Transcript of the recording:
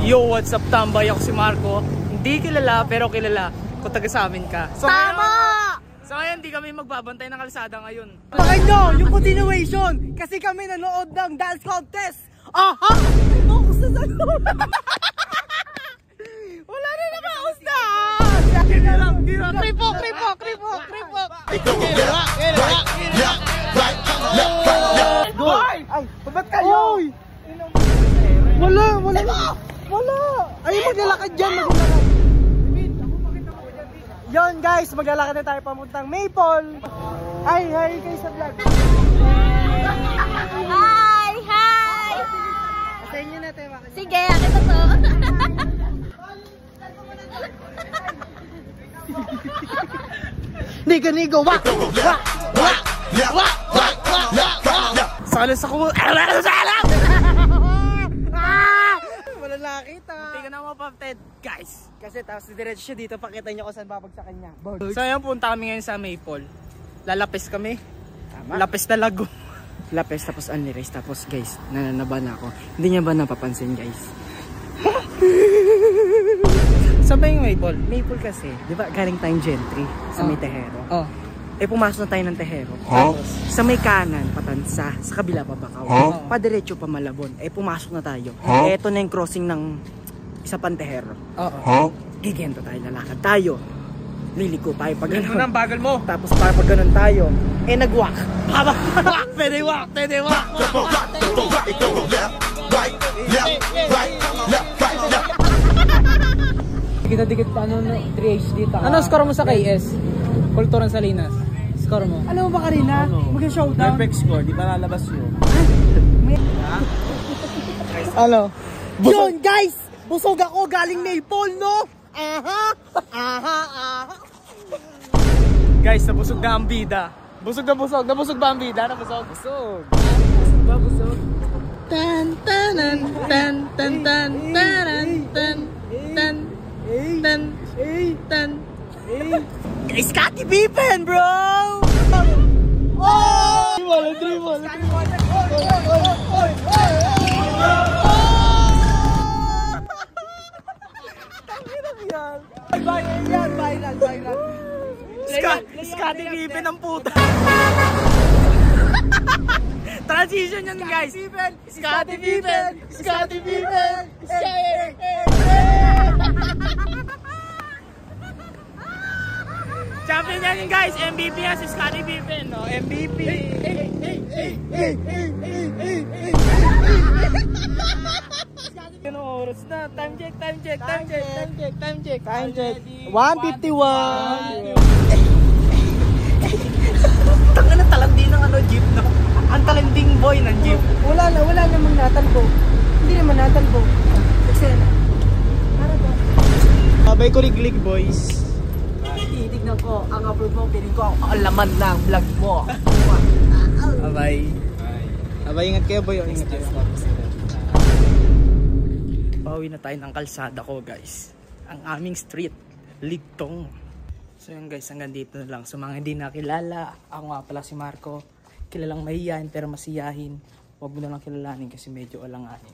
Yo, what's up, tambay? Ako si Marco. Hindi kilala, pero kilala kung taga sa amin ka. So, tama! Ngayon, hindi kami magbabantay ng kalsada ngayon. Bakit nyo? Yung continuation! Kasi kami nanood ng dance contest! Aha! Focus na sa wala na naman ustan! Kripok! Ay, ba't kayo? Wala! Ay, maglalakad dyan, Yon guys, maglalakad na tayo pamuntang Maple. Hi kayo sa vlog. Hi! Sa inyo na tayo. Sige, akin na to. Nigo, wak! Salas ako. Wala nakita. Hindi ka na mapapted, guys. Kasi tapos diretso siya dito, pakita niyo kung saan babagsakan niya. So ayun, punta kami ngayon sa Maple. Lalapis kami. Tama. Lapis na lago. Lapis tapos unli-race tapos guys, nananaba na ako. Hindi niya ba napapansin guys? Saan ba yung Maple? Maple kasi, di ba galing tayong Gentry sa may Tejero? Oh. Eh pumasok na tayo ng Tejero. Tapos sa may kanan, Patansa, sa kabila pa Bakaw. Padiretso pa Malabon. Eh pumasok na tayo. Eh ito na yung crossing ng isa pang Tejero. Gigento tayo, lalakad tayo. Liliko tayo pag gano'n. Ang bagal mo. Tapos para pag gano'n tayo, eh nag-walk. Pwede walk. Dikit pa ano, 3H dito. Ano score mo sa KS? Kulturan Salinas. Score mo? Alam mo ba kanina? Mag-showdown? Perfect score, di pa lalabas yun. Ano? Yun guys! Busog ako galing Maple, no? Aha! Guys, nabusog na ang bida. Busog ba ang bida? Busog. Tan tanan tan tan tan taran tan tan tan tan. Scottie Pippen, bro! Oh! Dribble! Viral. Scottie Pippen ang puta. Transition yan guys. Scottie Pippen. Champion yan guys. MVP yan si Scottie Pippen. No? MVP. Anong oras na? Time check. 1:51. Tanga na talandi ng ano jeep no? Ang talanding boy ng jeep. Wala namang natalbo. Hindi naman natalbo. Kasi para ba? Abay ko liglig boys. Titignan ko ang upload mo, piling ko ang laman ng vlog mo. Abay. Ingat kayo boy. Ingat kayo. Pauwi na tayo ng kalsada ko guys. Ang aming street, Ligtong. So yun guys, hanggang dito na lang. Sa mga hindi nakilala, ako nga pala si Marco. Kilalang mahihayin pero masiyahin. Huwag mo na lang kilalanin kasi medyo alanganin.